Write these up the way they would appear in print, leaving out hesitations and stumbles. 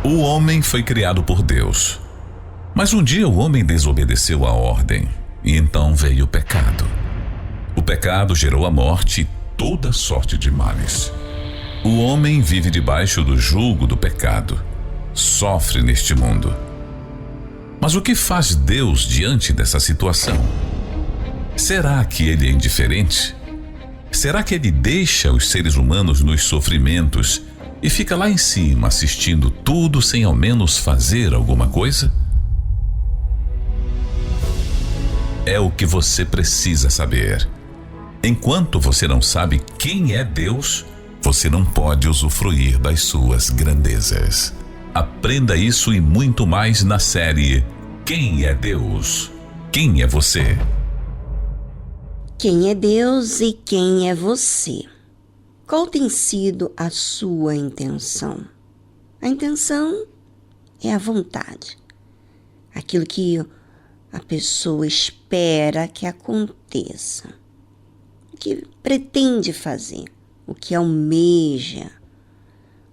O homem foi criado por Deus. Mas um dia o homem desobedeceu a ordem e então veio o pecado. O pecado gerou a morte e toda sorte de males. O homem vive debaixo do jugo do pecado, sofre neste mundo. Mas o que faz Deus diante dessa situação? Será que ele é indiferente? Será que ele deixa os seres humanos nos sofrimentos e fica lá em cima assistindo tudo sem ao menos fazer alguma coisa? É o que você precisa saber. Enquanto você não sabe quem é Deus, você não pode usufruir das suas grandezas. Aprenda isso e muito mais na série Quem é Deus? Quem é você? Quem é Deus e quem é você? Qual tem sido a sua intenção? A intenção é a vontade. Aquilo que a pessoa espera que aconteça. O que pretende fazer. O que almeja.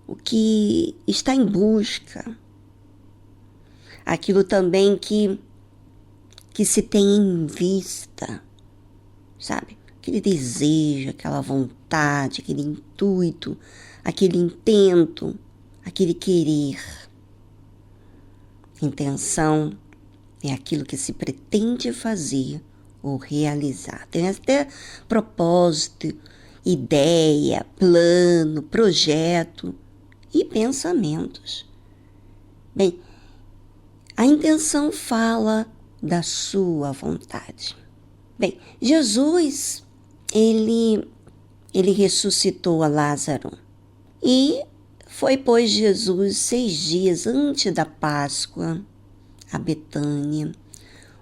O que está em busca. Aquilo também que se tem em vista. Sabe? Aquele desejo, aquela vontade, aquele intuito, aquele intento, aquele querer. Intenção é aquilo que se pretende fazer ou realizar. Tem até propósito, ideia, plano, projeto e pensamentos. Bem, a intenção fala da sua vontade. Bem, Jesus, ele ressuscitou a Lázaro e foi, pois, Jesus 6 dias antes da Páscoa a Betânia,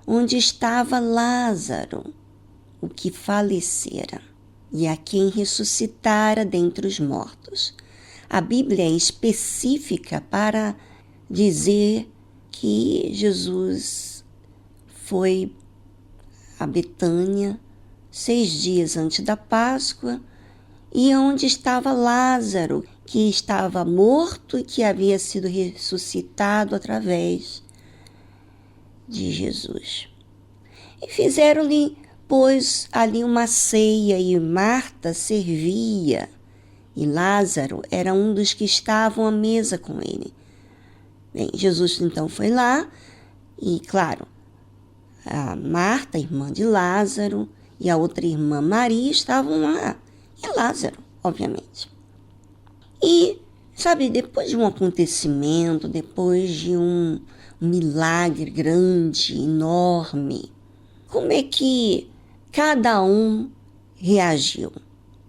onde estava Lázaro, o que falecera e a quem ressuscitara dentre os mortos. A Bíblia é específica para dizer que Jesus foi a Betânia 6 dias antes da Páscoa e onde estava Lázaro, que estava morto e que havia sido ressuscitado através de Jesus. E fizeram-lhe, pois, ali uma ceia e Marta servia e Lázaro era um dos que estavam à mesa com ele. Bem, Jesus então foi lá e, claro, a Marta, irmã de Lázaro, e a outra irmã Maria estavam lá. E Lázaro, obviamente. E, sabe, depois de um acontecimento, depois de um milagre grande, enorme, como é que cada um reagiu?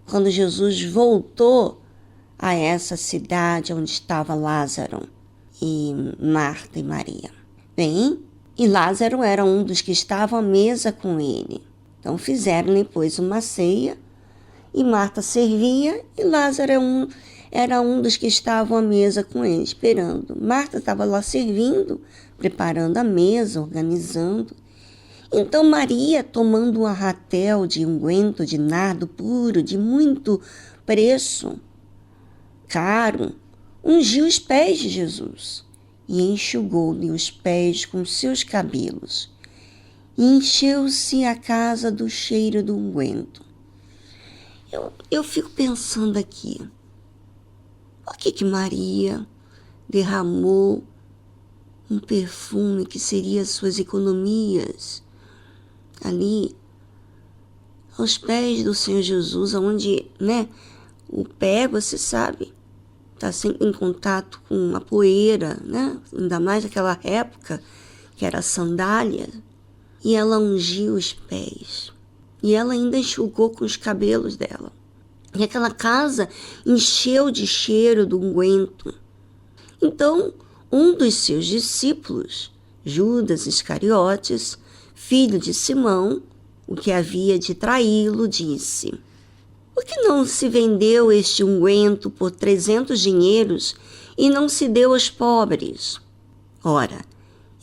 Quando Jesus voltou a essa cidade onde estava Lázaro e Marta e Maria. Bem, e Lázaro era um dos que estavam à mesa com ele. Então fizeram depois uma ceia e Marta servia e Lázaro era um dos que estavam à mesa com ele, esperando. Marta estava lá servindo, preparando a mesa, organizando. Então Maria, tomando um arratel de unguento de nardo puro, de muito preço, caro, ungiu os pés de Jesus e enxugou-lhe os pés com seus cabelos. E encheu-se a casa do cheiro do unguento. Eu fico pensando aqui, por que Maria derramou um perfume que seria suas economias ali aos pés do Senhor Jesus, onde, o pé, você sabe, está sempre em contato com a poeira, ainda mais naquela época que era a sandália, e ela ungiu os pés, e ela ainda enxugou com os cabelos dela, e aquela casa encheu de cheiro do unguento. Então, um dos seus discípulos, Judas Iscariotes, filho de Simão, o que havia de traí-lo, disse: por que não se vendeu este unguento por 300 dinheiros e não se deu aos pobres? Ora,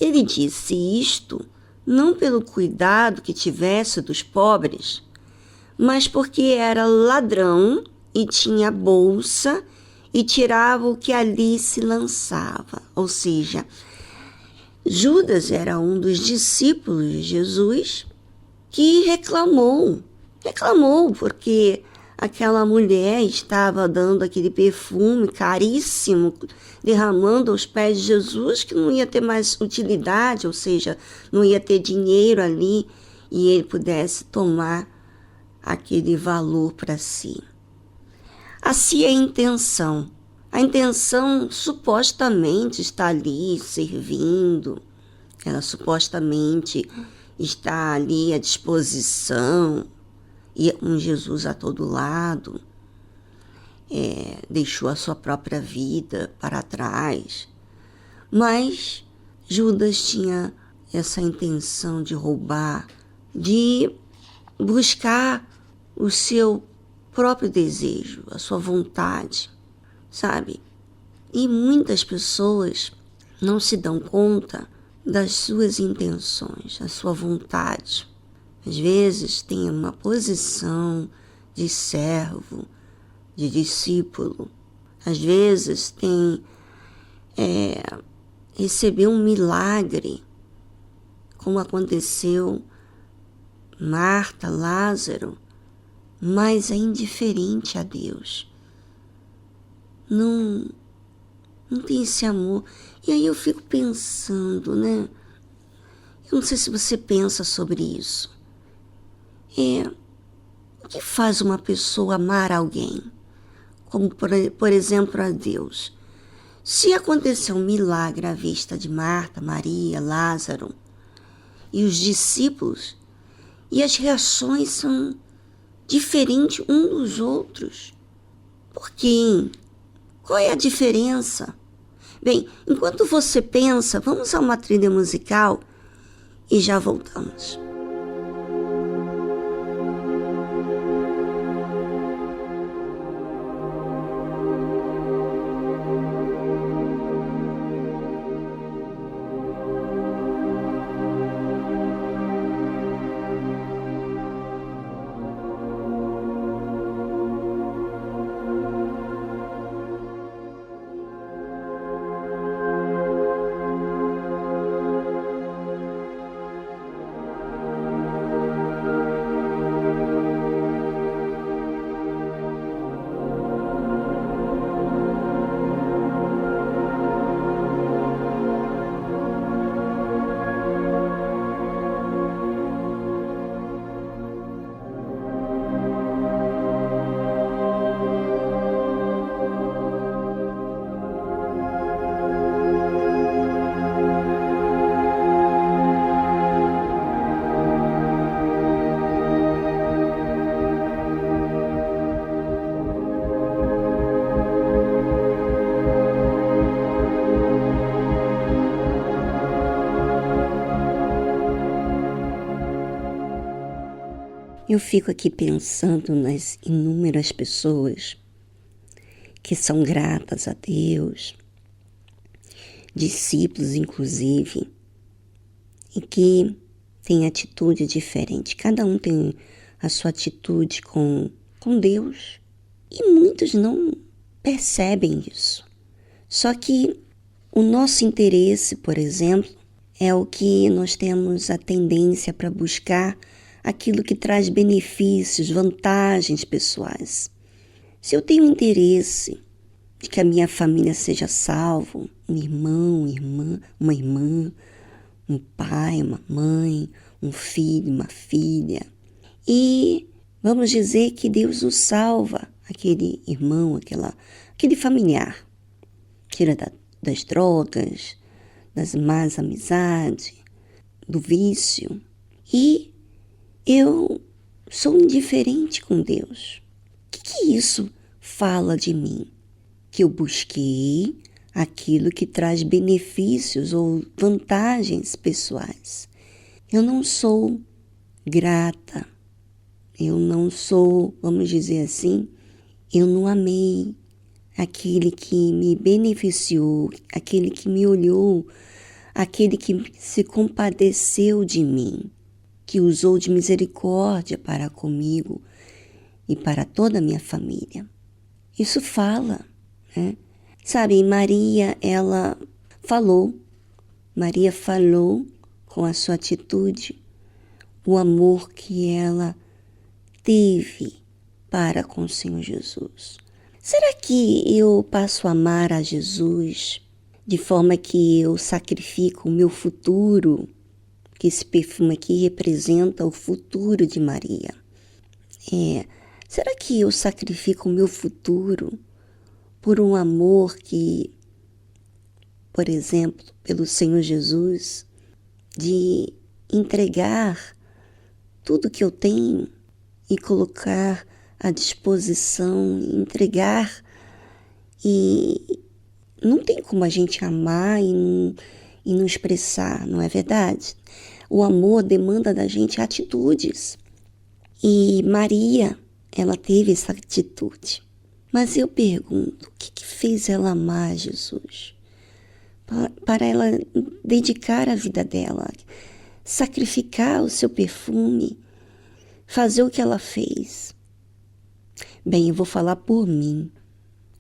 ele disse isto não pelo cuidado que tivesse dos pobres, mas porque era ladrão e tinha bolsa e tirava o que ali se lançava. Ou seja, Judas era um dos discípulos de Jesus que reclamou porque aquela mulher estava dando aquele perfume caríssimo, derramando aos pés de Jesus, que não ia ter mais utilidade, ou seja, não ia ter dinheiro ali e ele pudesse tomar aquele valor para si. Assim é a intenção. A intenção supostamente está ali servindo, ela supostamente está ali à disposição, e um Jesus a todo lado, deixou a sua própria vida para trás. Mas Judas tinha essa intenção de roubar, de buscar o seu próprio desejo, a sua vontade, sabe? E muitas pessoas não se dão conta das suas intenções, da sua vontade. Às vezes tem uma posição de servo, de discípulo. Às vezes tem receber um milagre, como aconteceu Marta, Lázaro, mas é indiferente a Deus. Não tem esse amor. E aí eu fico pensando, né? Eu não sei se você pensa sobre isso. O que faz uma pessoa amar alguém? Como, por exemplo, a Deus. Se acontecer um milagre à vista de Marta, Maria, Lázaro e os discípulos, e as reações são diferentes uns dos outros. Por quê? Qual é a diferença? Bem, enquanto você pensa, vamos a uma trilha musical e já voltamos. Eu fico aqui pensando nas inúmeras pessoas que são gratas a Deus, discípulos inclusive, e que têm atitude diferente. Cada um tem a sua atitude com Deus e muitos não percebem isso. Só que o nosso interesse, por exemplo, é o que nós temos a tendência para buscar aquilo que traz benefícios, vantagens pessoais. Se eu tenho interesse de que a minha família seja salva, um irmão, uma irmã, um pai, uma mãe, um filho, uma filha, e vamos dizer que Deus o salva, aquele irmão, aquele familiar, tira das drogas, das más amizades, do vício, e eu sou indiferente com Deus. O que isso fala de mim? Que eu busquei aquilo que traz benefícios ou vantagens pessoais. Eu não sou grata. Eu não sou, vamos dizer assim, eu não amei aquele que me beneficiou, aquele que me olhou, aquele que se compadeceu de mim, que usou de misericórdia para comigo e para toda a minha família. Isso fala, né? Sabe, Maria falou com a sua atitude o amor que ela teve para com o Senhor Jesus. Será que eu passo a amar a Jesus de forma que eu sacrifico o meu futuro? Que esse perfume aqui representa o futuro de Maria. Será que eu sacrifico o meu futuro por um amor que, por exemplo, pelo Senhor Jesus, de entregar tudo que eu tenho e colocar à disposição, entregar, e não tem como a gente amar e não expressar, não é verdade? O amor demanda da gente atitudes. E Maria, ela teve essa atitude. Mas eu pergunto, o que fez ela amar Jesus? Para ela dedicar a vida dela, sacrificar o seu perfume, fazer o que ela fez. Bem, eu vou falar por mim.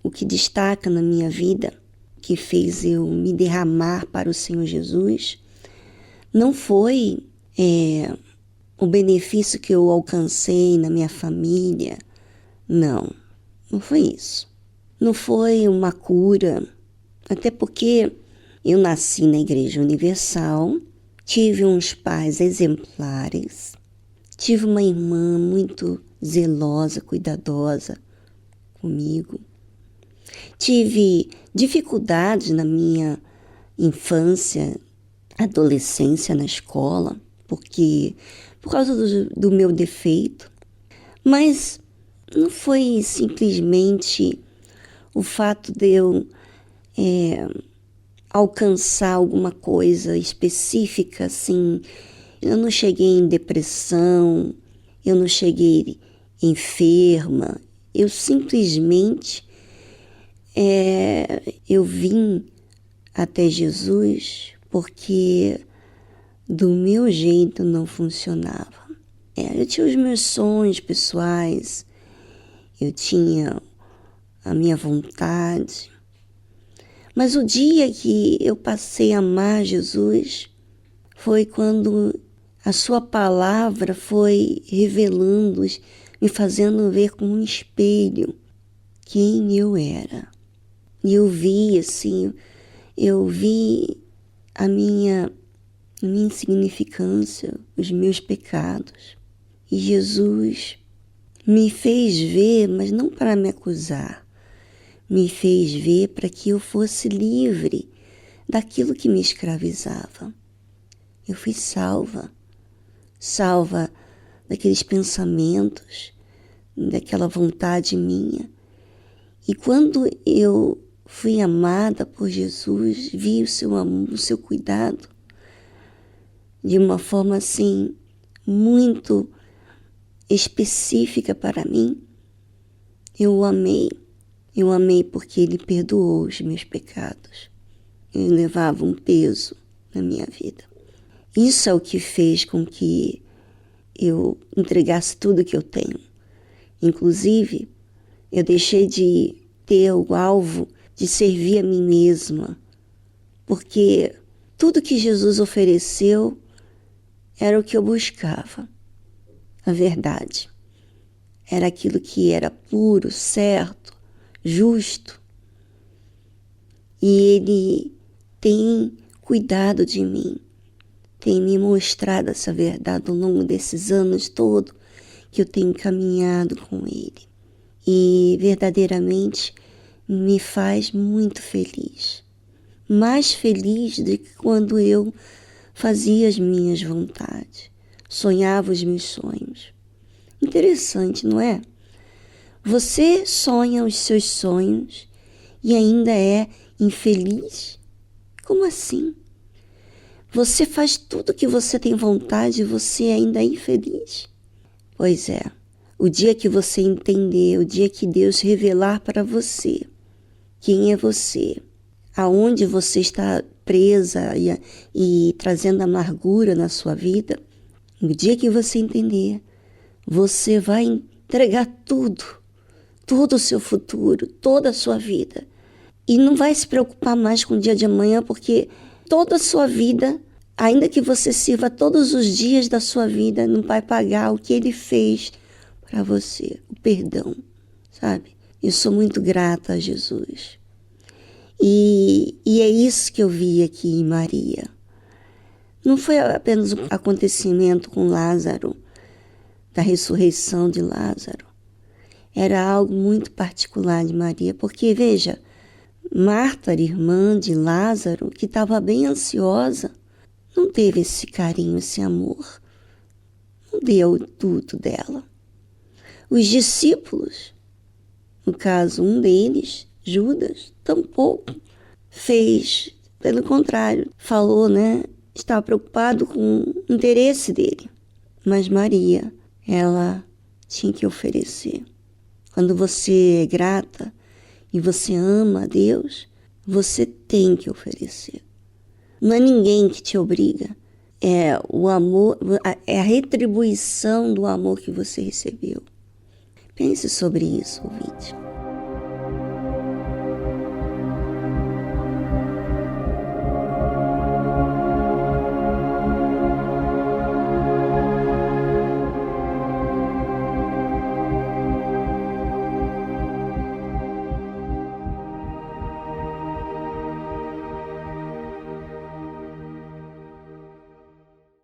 O que destaca na minha vida, que fez eu me derramar para o Senhor Jesus, não foi o benefício que eu alcancei na minha família. Não foi isso. Não foi uma cura, até porque eu nasci na Igreja Universal, tive uns pais exemplares, tive uma irmã muito zelosa, cuidadosa comigo. Tive dificuldades na minha infância, adolescência na escola, por causa do meu defeito. Mas não foi simplesmente o fato de eu alcançar alguma coisa específica, assim. Eu não cheguei em depressão, eu não cheguei enferma, eu simplesmente eu vim até Jesus porque do meu jeito não funcionava. Eu tinha os meus sonhos pessoais, eu tinha a minha vontade, mas o dia que eu passei a amar Jesus foi quando a sua palavra foi revelando, me fazendo ver com um espelho quem eu era. E eu vi a minha insignificância, os meus pecados. E Jesus me fez ver, mas não para me acusar, me fez ver para que eu fosse livre daquilo que me escravizava. Eu fui salva daqueles pensamentos, daquela vontade minha. E quando eu fui amada por Jesus, vi o seu amor, o seu cuidado, de uma forma assim, muito específica para mim, eu o amei. Eu amei porque Ele perdoou os meus pecados. Eu levava um peso na minha vida. Isso é o que fez com que eu entregasse tudo que eu tenho. Inclusive, eu deixei de ter o alvo de servir a mim mesma, porque tudo que Jesus ofereceu era o que eu buscava. A verdade era aquilo que era puro, certo, justo. E Ele tem cuidado de mim, tem me mostrado essa verdade ao longo desses anos todos que eu tenho caminhado com Ele. E verdadeiramente me faz muito feliz. Mais feliz do que quando eu fazia as minhas vontades, sonhava os meus sonhos. Interessante, não é? Você sonha os seus sonhos e ainda é infeliz? Como assim? Você faz tudo que você tem vontade e você ainda é infeliz? Pois é, o dia que você entender, o dia que Deus revelar para você quem é você, aonde você está presa e trazendo amargura na sua vida, no dia que você entender, você vai entregar tudo, todo o seu futuro, toda a sua vida e não vai se preocupar mais com o dia de amanhã, porque toda a sua vida, ainda que você sirva todos os dias da sua vida, não vai pagar o que ele fez para você, o perdão, sabe? Eu sou muito grata a Jesus. E é isso que eu vi aqui em Maria. Não foi apenas um acontecimento com Lázaro, da ressurreição de Lázaro. Era algo muito particular de Maria, porque, veja, Marta, irmã de Lázaro, que estava bem ansiosa, não teve esse carinho, esse amor. Não deu tudo dela. Os discípulos, no caso, um deles, Judas, tampouco fez. Pelo contrário, falou, né? Estava preocupado com o interesse dele. Mas Maria, ela tinha que oferecer. Quando você é grata e você ama a Deus, você tem que oferecer. Não é ninguém que te obriga. É o amor, é a retribuição do amor que você recebeu. Pense sobre isso, ouvinte.